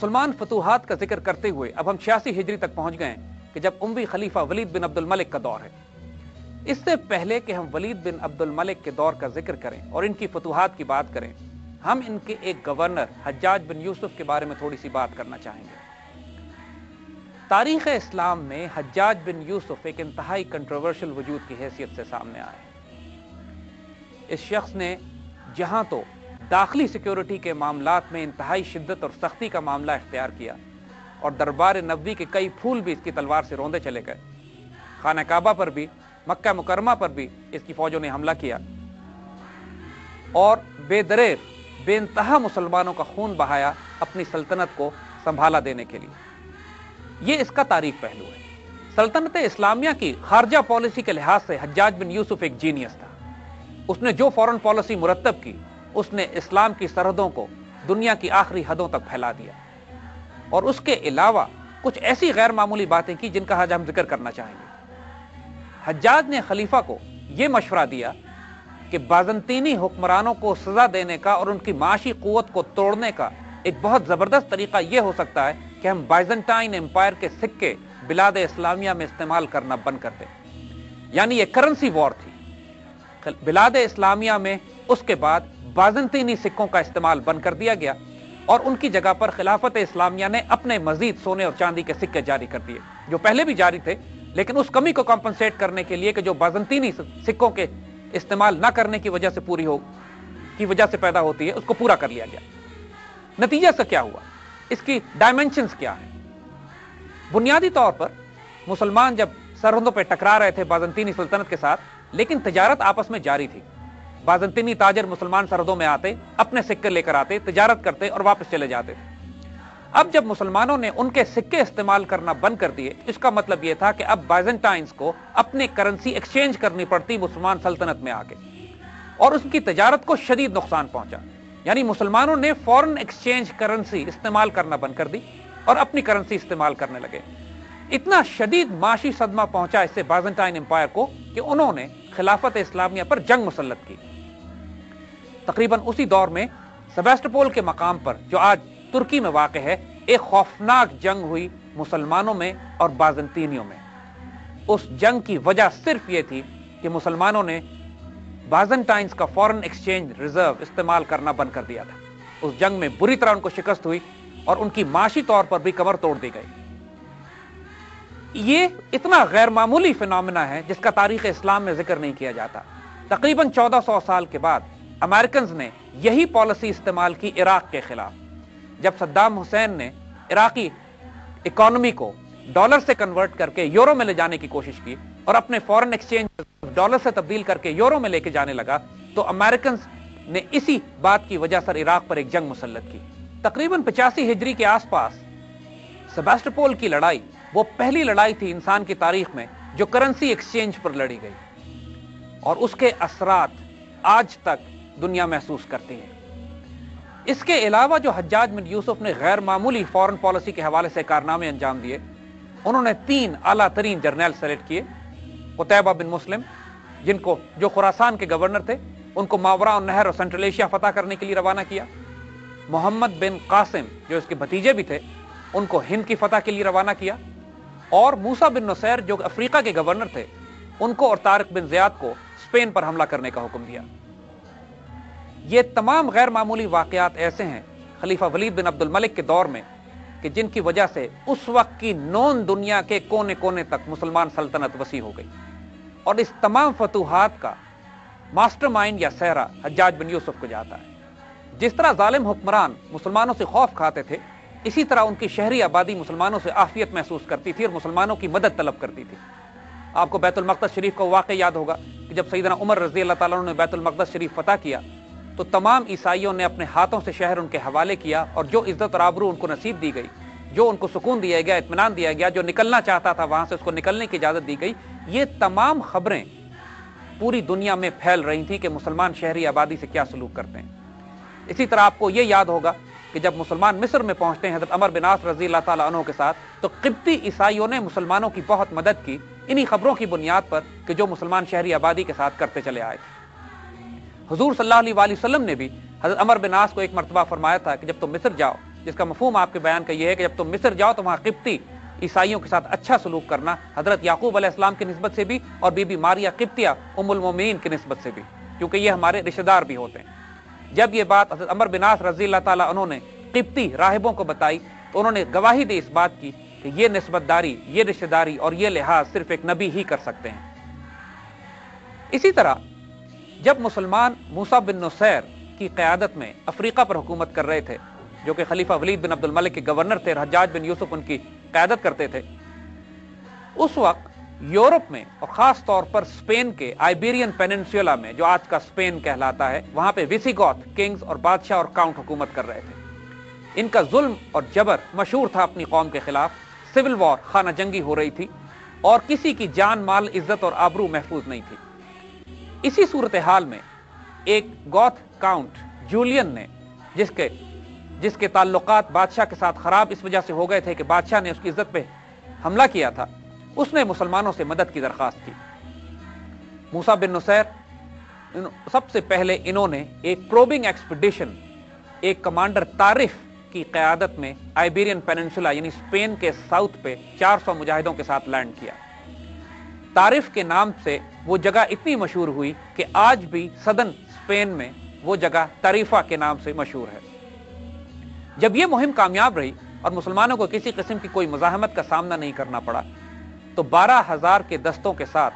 مسلمان فتوحات کا ذکر کرتے ہوئے اب ہم 86 ہجری تک پہنچ گئے ہیں کہ جب اموی خلیفہ ولید بن عبد الملک کا دور ہے۔ اس سے پہلے کہ ہم ولید بن عبد الملک کے دور کا ذکر کریں اور ان کی فتوحات کی بات کریں، ہم ان کے ایک گورنر حجاج بن یوسف کے بارے میں تھوڑی سی بات کرنا چاہیں گے۔ تاریخ اسلام میں حجاج بن یوسف ایک انتہائی کنٹروورشل وجود کی حیثیت سے سامنے آئے۔ اس شخص نے جہاں تو داخلی سیکیورٹی کے معاملات میں انتہائی شدت اور سختی کا معاملہ اختیار کیا اور دربار نبوی کے کئی پھول بھی اس کی تلوار سے روندے چلے گئے، خانہ کعبہ پر بھی، مکہ مکرمہ پر بھی اس کی فوجوں نے حملہ کیا اور بے دریغ بے انتہا مسلمانوں کا خون بہایا اپنی سلطنت کو سنبھالا دینے کے لیے۔ یہ اس کا تاریخ پہلو ہے۔ سلطنت اسلامیہ کی خارجہ پالیسی کے لحاظ سے حجاج بن یوسف ایک جینیس تھا۔ اس نے جو فورن پالیسی مرتب کی، اس نے اسلام کی سرحدوں کو دنیا کی آخری حدوں تک پھیلا دیا، اور اس کے علاوہ کچھ ایسی غیر معمولی باتیں کی جن کا آج ہم ذکر کرنا چاہیں گے۔ حجاج نے خلیفہ کو یہ مشورہ دیا کہ بازنطینی حکمرانوں کو سزا دینے کا اور ان کی معاشی قوت کو توڑنے کا ایک بہت زبردست طریقہ یہ ہو سکتا ہے کہ ہم بائزنٹائن امپائر کے سکے بلاد اسلامیہ میں استعمال کرنا بند کر دیں۔ یعنی یہ کرنسی وار تھی۔ بلاد اسلامیہ میں اس کے بعد بازنطینی سکوں کا استعمال بند کر دیا گیا اور ان کی جگہ پر خلافت اسلامیہ نے اپنے مزید سونے اور چاندی کے سکے جاری کر دیے، جو پہلے بھی جاری تھے، لیکن اس کمی کو کمپنسیٹ کرنے کے لیے کہ جو بازنطینی سکوں کے استعمال نہ کرنے کی وجہ سے پیدا ہوتی ہے، اس کو پورا کر لیا گیا۔ نتیجہ سے کیا ہوا؟ اس کی ڈائمنشنز کیا ہیں؟ بنیادی طور پر مسلمان جب سرحدوں پہ ٹکرا رہے تھے بازنطینی سلطنت کے ساتھ، لیکن تجارت آپس میں جاری تھی۔ بازنطینی تاجر مسلمان سرحدوں میں آتے، اپنے سکے لے کر آتے، تجارت کرتے اور واپس چلے جاتے تھے۔ اب جب مسلمانوں نے ان کے سکے استعمال کرنا بند کر دیے، اس کا مطلب یہ تھا کہ اب بائزنٹائنز کو اپنے کرنسی ایکسچینج کرنی پڑتی مسلمان سلطنت میں آ کے، اور اس کی تجارت کو شدید نقصان پہنچا۔ یعنی مسلمانوں نے فورن ایکسچینج کرنسی استعمال کرنا بند کر دی اور اپنی کرنسی استعمال کرنے لگے۔ اتنا شدید معاشی صدمہ پہنچا اس سے بازنٹائن امپائر کو کہ انہوں نے خلافت اسلامیہ پر جنگ مسلط کی۔ تقریباً اسی دور میں سیباستوپول کے مقام پر، جو آج ترکی میں واقع ہے، ایک خوفناک جنگ ہوئی مسلمانوں میں اور بازنطینیوں میں۔ اس جنگ کی وجہ صرف یہ تھی کہ مسلمانوں نے بازنٹائنز کا فورن ایکسچینج ریزرو استعمال کرنا بند کر دیا تھا۔ اس جنگ میں بری طرح ان کو شکست ہوئی اور ان کی معاشی طور پر بھی کمر توڑ دی گئی۔ یہ اتنا غیر معمولی فینومینا ہے جس کا تاریخ اسلام میں ذکر نہیں کیا جاتا۔ تقریباً 1400 سال کے بعد امریکنز نے یہی پالیسی استعمال کی عراق کے خلاف، جب صدام حسین نے عراقی اکانومی کو ڈالر سے کنورٹ کر کے یورو میں لے جانے کی کوشش کی اور اپنے فورن ایکسچینج ڈالر سے تبدیل کر کے یورو میں لے کے جانے لگا، تو امریکنز نے اسی بات کی وجہ سے عراق پر ایک جنگ مسلط کی۔ تقریباً 85 ہجری کے آس پاس سیباستوپول کی لڑائی وہ پہلی لڑائی تھی انسان کی تاریخ میں جو کرنسی ایکسچینج پر لڑی گئی، اور اس کے اثرات آج تک دنیا محسوس کرتی ہے۔ اس کے علاوہ جو حجاج بن یوسف نے غیر معمولی فورن پالیسی کے حوالے سے کارنامے انجام دیے، انہوں نے 3 اعلیٰ ترین جرنیل سلیکٹ کیے۔ قتیبہ بن مسلم، جو خراسان کے گورنر تھے، ان کو ماوراء النہر اور سینٹرل ایشیا فتح کرنے کے لیے روانہ کیا۔ محمد بن قاسم، جو اس کے بھتیجے بھی تھے، ان کو ہند کی فتح کے لیے روانہ کیا، اور موسیٰ بن نصیر جو افریقہ کے گورنر تھے، ان کو اور طارق بن زیاد کو اسپین پر حملہ کرنے کا حکم دیا۔ یہ تمام غیر معمولی واقعات ایسے ہیں خلیفہ ولید بن عبد الملک کے دور میں کہ جن کی وجہ سے اس وقت کی نون دنیا کے کونے کونے تک مسلمان سلطنت وسیع ہو گئی، اور اس تمام فتوحات کا ماسٹر مائنڈ یا سہرا حجاج بن یوسف کو جاتا ہے۔ جس طرح ظالم حکمران مسلمانوں سے خوف کھاتے تھے، اسی طرح ان کی شہری آبادی مسلمانوں سے عافیت محسوس کرتی تھی اور مسلمانوں کی مدد طلب کرتی تھی۔ آپ کو بیت المقدس شریف کا واقعہ یاد ہوگا کہ جب سیدنا عمر رضی اللہ تعالیٰ عنہ نے بیت المقدس شریف فتح کیا تو تمام عیسائیوں نے اپنے ہاتھوں سے شہر ان کے حوالے کیا، اور جو عزت اور آبرو ان کو نصیب دی گئی، جو ان کو سکون دیا گیا، اطمینان دیا گیا، جو نکلنا چاہتا تھا وہاں سے اس کو نکلنے کی اجازت دی گئی، یہ تمام خبریں پوری دنیا میں پھیل رہی تھیں کہ مسلمان شہری آبادی سے کیا سلوک کرتے ہیں۔ اسی طرح آپ کو یہ یاد ہوگا کہ جب مسلمان مصر میں پہنچتے ہیں حضرت عمر بن عاص رضی اللہ تعالیٰ عنہ کے ساتھ، تو قبطی عیسائیوں نے مسلمانوں کی بہت مدد کی انہی خبروں کی بنیاد پر کہ جو مسلمان شہری آبادی کے ساتھ کرتے چلے آئے تھے۔ حضور صلی اللہ علیہ وآلہ وسلم نے بھی حضرت عمر بن عاص کو ایک مرتبہ فرمایا تھا کہ جب تم مصر جاؤ، جس کا مفہوم آپ کے بیان کا یہ ہے کہ جب تم مصر جاؤ تو وہاں قبطی عیسائیوں کے ساتھ اچھا سلوک کرنا، حضرت یعقوب علیہ السلام کی نسبت سے بھی اور بی بی ماریا قبطیہ ام المومنین کی نسبت سے بھی، کیونکہ یہ ہمارے رشتہ دار بھی ہوتے ہیں۔ جب یہ بات حضرت عمر بن عاص رضی اللہ تعالیٰ عنہ نے قبطی راہبوں کو بتائی تو انہوں نے گواہی دی اس بات کی کہ یہ نسبت داری، یہ رشتہ داری اور یہ لحاظ صرف ایک نبی ہی کر سکتے ہیں۔ اسی طرح جب مسلمان موسیٰ بن نصیر کی قیادت میں افریقہ پر حکومت کر رہے تھے، جو کہ خلیفہ ولید بن عبد الملک کے گورنر تھے، حجاج بن یوسف ان کی قیادت کرتے تھے، اس وقت یورپ میں اور خاص طور پر اسپین کے آئیبیرین پیننسولا میں جو آج کا اسپین کہلاتا ہے، وہاں پہ ویسیگوت کنگز اور بادشاہ اور کاؤنٹ حکومت کر رہے تھے۔ ان کا ظلم اور جبر مشہور تھا اپنی قوم کے خلاف، سول وار، خانہ جنگی ہو رہی تھی اور کسی کی جان مال عزت اور آبرو محفوظ نہیں تھی۔ اسی صورتحال میں ایک گوتھ کاؤنٹ جولین نے جس کے تعلقات بادشاہ کے ساتھ خراب اس وجہ سے ہو گئے تھے کہ بادشاہ نے اس کی عزت پہ حملہ کیا تھا، اس نے مسلمانوں سے مدد کی درخواست کی۔ موسیٰ بن نصیر سب سے پہلے انہوں نے ایک پروبنگ ایکسپیڈیشن، ایک کمانڈر طارف کی قیادت میں آئیبیرین پیننسولا یعنی اسپین کے ساؤتھ پہ 400 مجاہدوں کے ساتھ لینڈ کیا۔ طارف کے نام سے وہ جگہ اتنی مشہور ہوئی کہ آج بھی سدن اسپین میں وہ جگہ طریفہ کے نام سے مشہور ہے۔ جب یہ مہم کامیاب رہی اور مسلمانوں کو کسی قسم کی کوئی مزاحمت کا سامنا نہیں کرنا پڑا تو 12,000 کے دستوں کے ساتھ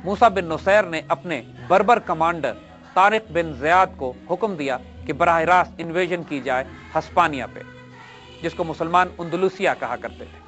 موسیٰ بن نصیر نے اپنے بربر کمانڈر طارق بن زیاد کو حکم دیا کہ براہ راست انویژن کی جائے ہسپانیہ پہ، جس کو مسلمان اندلوسیہ کہا کرتے تھے۔